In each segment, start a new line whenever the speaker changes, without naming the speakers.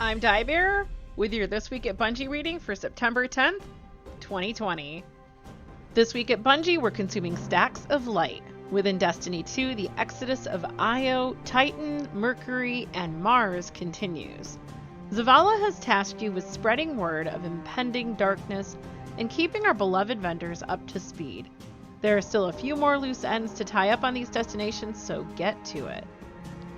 I'm Diebear with your This Week at Bungie reading for September 10th, 2020. This week at Bungie, we're consuming stacks of light. Within Destiny 2, the exodus of Io, Titan, Mercury, and Mars continues. Zavala has tasked you with spreading word of impending darkness and keeping our beloved vendors up to speed. There are still a few more loose ends to tie up on these destinations, so get to it.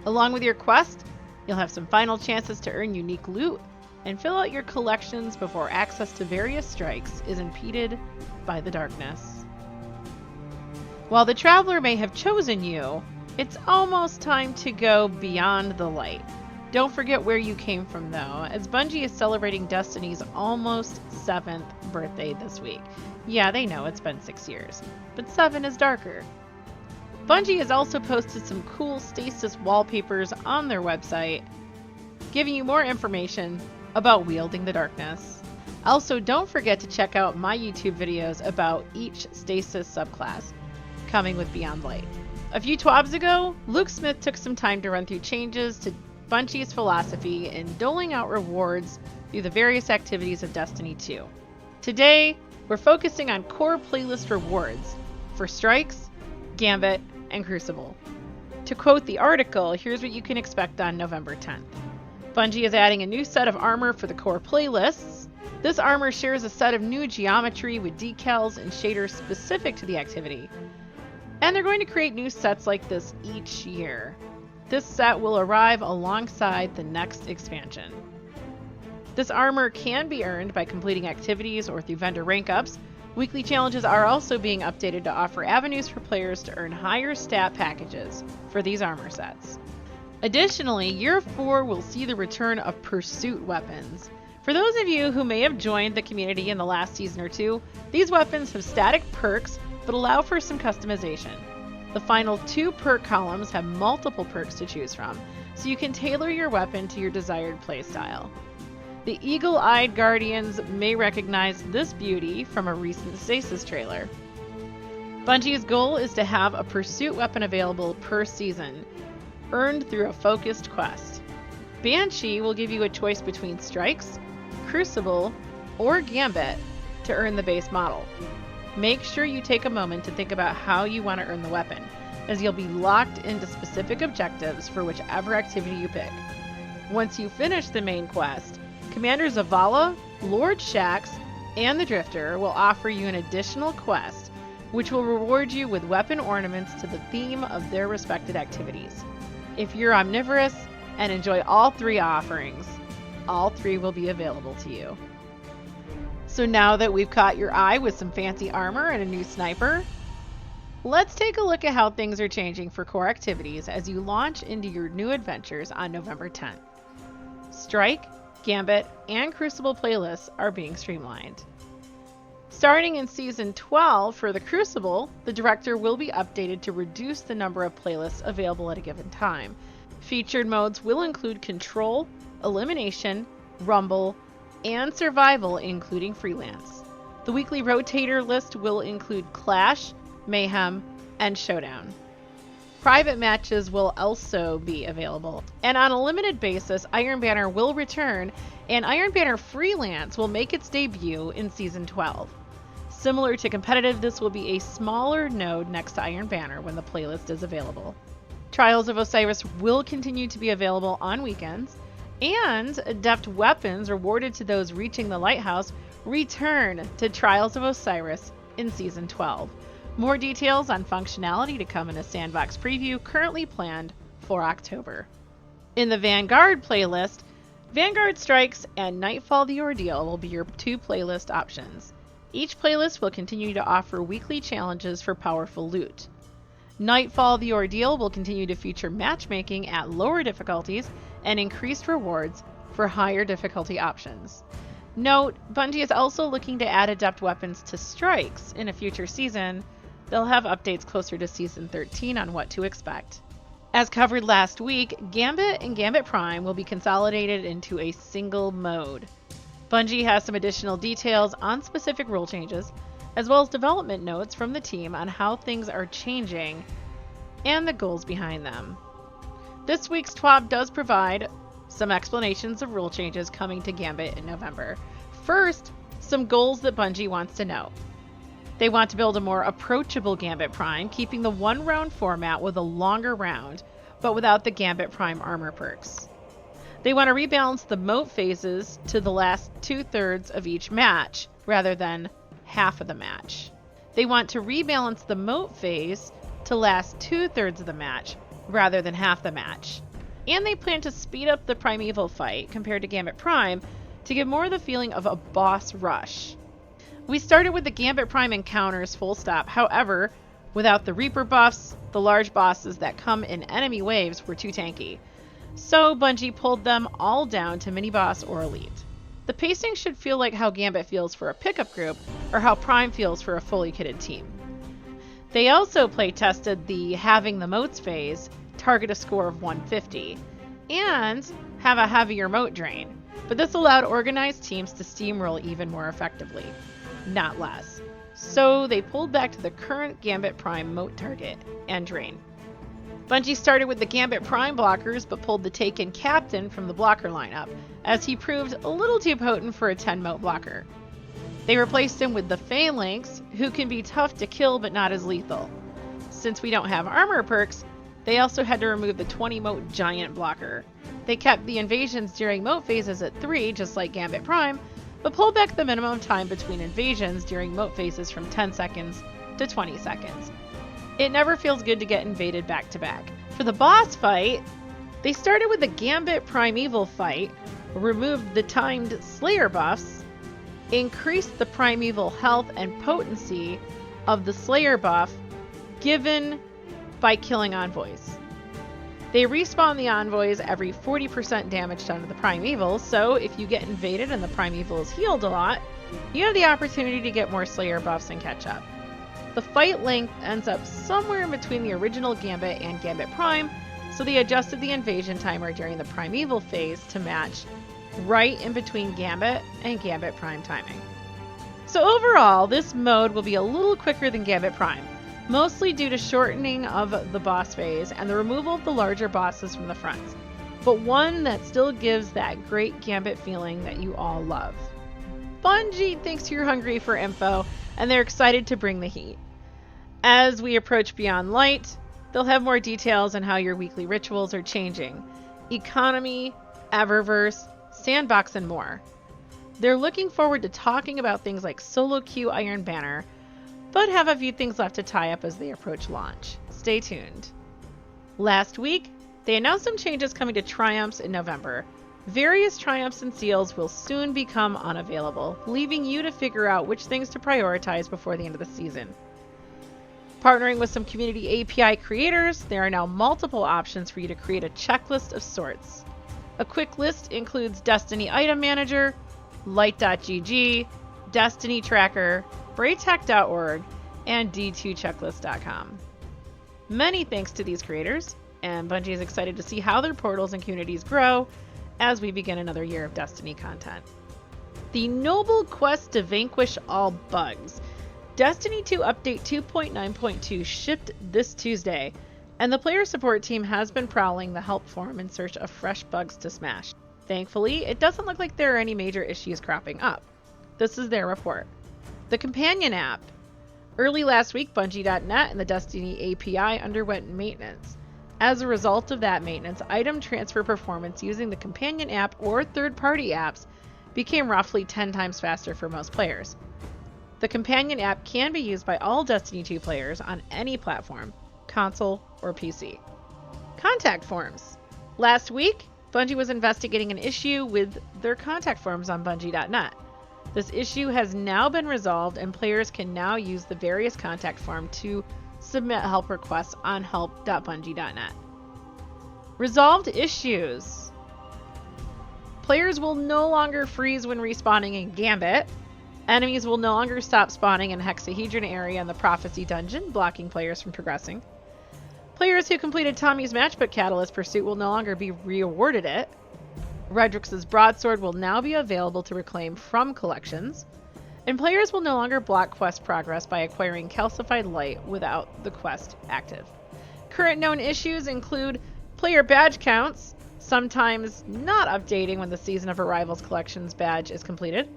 Along with your quest, you'll have some final chances to earn unique loot and fill out your collections before access to various strikes is impeded by the darkness. While the Traveler may have chosen you, it's almost time to go beyond the light. Don't forget where you came from though, as Bungie is celebrating Destiny's almost 7th birthday this week. Yeah, they know it's been 6 years, but 7 is darker. Bungie has also posted some cool stasis wallpapers on their website, giving you more information about wielding the darkness. Also, don't forget to check out my YouTube videos about each stasis subclass, coming with Beyond Light. A few TWABs ago, Luke Smith took some time to run through changes to Bungie's philosophy in doling out rewards through the various activities of Destiny 2. Today, we're focusing on core playlist rewards for Strikes, Gambit, and Crucible. To quote the article, here's what you can expect on November 10th. Bungie is adding a new set of armor for the core playlists. This armor shares a set of new geometry with decals and shaders specific to the activity. And they're going to create new sets like this each year. This set will arrive alongside the next expansion. This armor can be earned by completing activities or through vendor rank ups. Weekly challenges are also being updated to offer avenues for players to earn higher stat packages for these armor sets. Additionally, Year 4 will see the return of pursuit weapons. For those of you who may have joined the community in the last season or two, these weapons have static perks but allow for some customization. The final 2 perk columns have multiple perks to choose from, so you can tailor your weapon to your desired playstyle. The eagle-eyed Guardians may recognize this beauty from a recent Stasis trailer. Bungie's goal is to have a pursuit weapon available per season, earned through a focused quest. Banshee will give you a choice between Strikes, Crucible, or Gambit to earn the base model. Make sure you take a moment to think about how you want to earn the weapon, as you'll be locked into specific objectives for whichever activity you pick. Once you finish the main quest, Commander Zavala, Lord Shax, and the Drifter will offer you an additional quest, which will reward you with weapon ornaments to the theme of their respected activities. If you're omnivorous and enjoy all 3 offerings, all 3 will be available to you. So now that we've caught your eye with some fancy armor and a new sniper, let's take a look at how things are changing for core activities as you launch into your new adventures on November 10th. Strike, Gambit, and Crucible playlists are being streamlined. Starting in Season 12 for the Crucible, the director will be updated to reduce the number of playlists available at a given time. Featured modes will include Control, Elimination, Rumble, and Survival, including Freelance. The weekly rotator list will include Clash, Mayhem, and Showdown. Private matches will also be available, and on a limited basis, Iron Banner will return, and Iron Banner Freelance will make its debut in Season 12. Similar to competitive, this will be a smaller node next to Iron Banner when the playlist is available. Trials of Osiris will continue to be available on weekends, and adept weapons rewarded to those reaching the lighthouse return to Trials of Osiris in Season 12. More details on functionality to come in a sandbox preview currently planned for October. In the Vanguard playlist, Vanguard Strikes and Nightfall the Ordeal will be your 2 playlist options. Each playlist will continue to offer weekly challenges for powerful loot. Nightfall the Ordeal will continue to feature matchmaking at lower difficulties and increased rewards for higher difficulty options. Note, Bungie is also looking to add adept weapons to Strikes in a future season. They'll have updates closer to Season 13 on what to expect. As covered last week, Gambit and Gambit Prime will be consolidated into a single mode. Bungie has some additional details on specific rule changes, as well as development notes from the team on how things are changing and the goals behind them. This week's TWAB does provide some explanations of rule changes coming to Gambit in November. First, some goals that Bungie wants to know. They want to build a more approachable Gambit Prime, keeping the one-round format with a longer round, but without the Gambit Prime armor perks. They want to rebalance the moat phases to the last 2/3 of each match, rather than half of the match. They want to rebalance the moat phase to last 2/3 of the match, rather than half the match. And they plan to speed up the Primeval fight compared to Gambit Prime to give more the feeling of a boss rush. We started with the Gambit Prime encounters full stop, however, without the Reaper buffs, the large bosses that come in enemy waves were too tanky. So Bungie pulled them all down to mini-boss or elite. The pacing should feel like how Gambit feels for a pickup group, or how Prime feels for a fully kitted team. They also play-tested the having the moats phase, target a score of 150, and have a heavier moat drain, but this allowed organized teams to steamroll even more effectively, not less. So they pulled back to the current Gambit Prime moat target and drain. Bungie started with the Gambit Prime blockers, but pulled the Taken Captain from the blocker lineup, as he proved a little too potent for a 10 moat blocker. They replaced him with the Phalanx, who can be tough to kill but not as lethal. Since we don't have armor perks, they also had to remove the 20 moat giant blocker. They kept the invasions during moat phases at 3, just like Gambit Prime, but pulled back the minimum time between invasions during moat phases from 10 seconds to 20 seconds. It never feels good to get invaded back to back. For the boss fight, they started with the Gambit Primeval fight, removed the timed Slayer buffs, increased the Primeval health and potency of the Slayer buff given by killing envoys. They respawn the envoys every 40% damage done to the Primeval, so if you get invaded and the Primeval is healed a lot, you have the opportunity to get more Slayer buffs and catch up. The fight length ends up somewhere in between the original Gambit and Gambit Prime, so they adjusted the invasion timer during the Primeval phase to match right in between Gambit and Gambit Prime timing. So overall, this mode will be a little quicker than Gambit Prime, mostly due to shortening of the boss phase and the removal of the larger bosses from the front, but one that still gives that great Gambit feeling that you all love. Bungie thinks you're hungry for info, and they're excited to bring the heat. As we approach Beyond Light, they'll have more details on how your weekly rituals are changing, economy, Eververse, Sandbox, and more. They're looking forward to talking about things like solo queue Iron Banner, but have a few things left to tie up as they approach launch. Stay tuned. Last week, they announced some changes coming to Triumphs in November. Various Triumphs and seals will soon become unavailable, leaving you to figure out which things to prioritize before the end of the season. Partnering with some community API creators, there are now multiple options for you to create a checklist of sorts. A quick list includes Destiny Item Manager, Light.gg, Destiny Tracker, Braytech.org, and D2Checklist.com. Many thanks to these creators, and Bungie is excited to see how their portals and communities grow as we begin another year of Destiny content. The noble quest to vanquish all bugs. Destiny 2 Update 2.9.2 shipped this Tuesday, and the player support team has been prowling the help forum in search of fresh bugs to smash. Thankfully, it doesn't look like there are any major issues cropping up. This is their report. The companion app. Early last week, Bungie.net and the Destiny API underwent maintenance. As a result of that maintenance, item transfer performance using the companion app or third-party apps became roughly 10 times faster for most players. The companion app can be used by all Destiny 2 players on any platform, console or PC. Contact forms. Last week, Bungie was investigating an issue with their contact forms on Bungie.net. This issue has now been resolved, and players can now use the various contact form to submit help requests on help.bungie.net. Resolved issues. Players will no longer freeze when respawning in Gambit. Enemies will no longer stop spawning in Hexahedron area in the Prophecy Dungeon, blocking players from progressing. Players who completed Tommy's Matchbook Catalyst Pursuit will no longer be rewarded it. Redrix's Broadsword will now be available to reclaim from collections. And players will no longer block quest progress by acquiring Calcified Light without the quest active. Current known issues include player badge counts, sometimes not updating when the Season of Arrivals Collections badge is completed.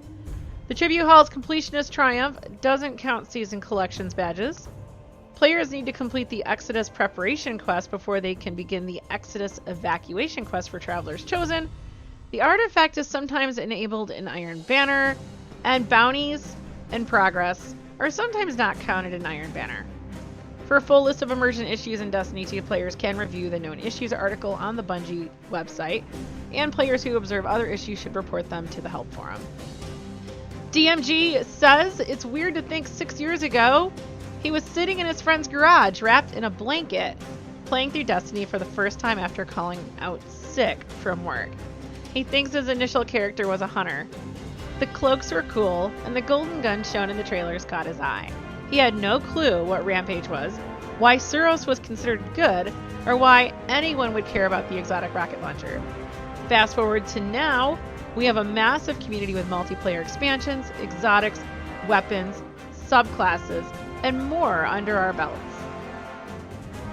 The Tribute Hall's Completionist Triumph doesn't count Season Collections badges. Players need to complete the Exodus Preparation Quest before they can begin the Exodus Evacuation Quest for Travelers Chosen. The artifact is sometimes enabled in Iron Banner, and bounties and progress are sometimes not counted in Iron Banner. For a full list of immersion issues in Destiny 2, players can review the Known Issues article on the Bungie website, and players who observe other issues should report them to the Help Forum. DMG says it's weird to think 6 years ago he was sitting in his friend's garage wrapped in a blanket playing through Destiny for the first time after calling out sick from work. He thinks his initial character was a hunter. The cloaks were cool, and the golden gun shown in the trailers caught his eye. He had no clue what Rampage was, why Suros was considered good, or why anyone would care about the exotic rocket launcher. Fast forward to now, we have a massive community with multiplayer expansions, exotics, weapons, subclasses, and more under our belts.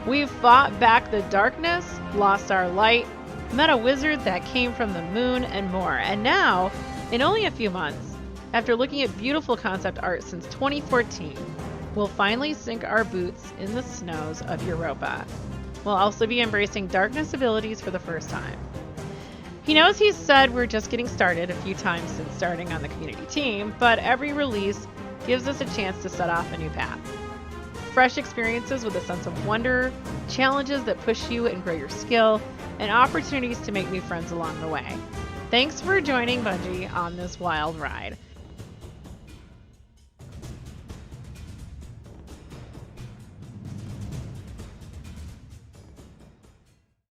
We've fought back the darkness, lost our light, met a wizard that came from the moon, and more. And now, in only a few months, after looking at beautiful concept art since 2014, we'll finally sink our boots in the snows of Europa. We'll also be embracing darkness abilities for the first time. He knows he's said we're just getting started a few times since starting on the community team, but every release gives us a chance to set off a new path. Fresh experiences with a sense of wonder, challenges that push you and grow your skill, and opportunities to make new friends along the way. Thanks for joining Bungie on this wild ride.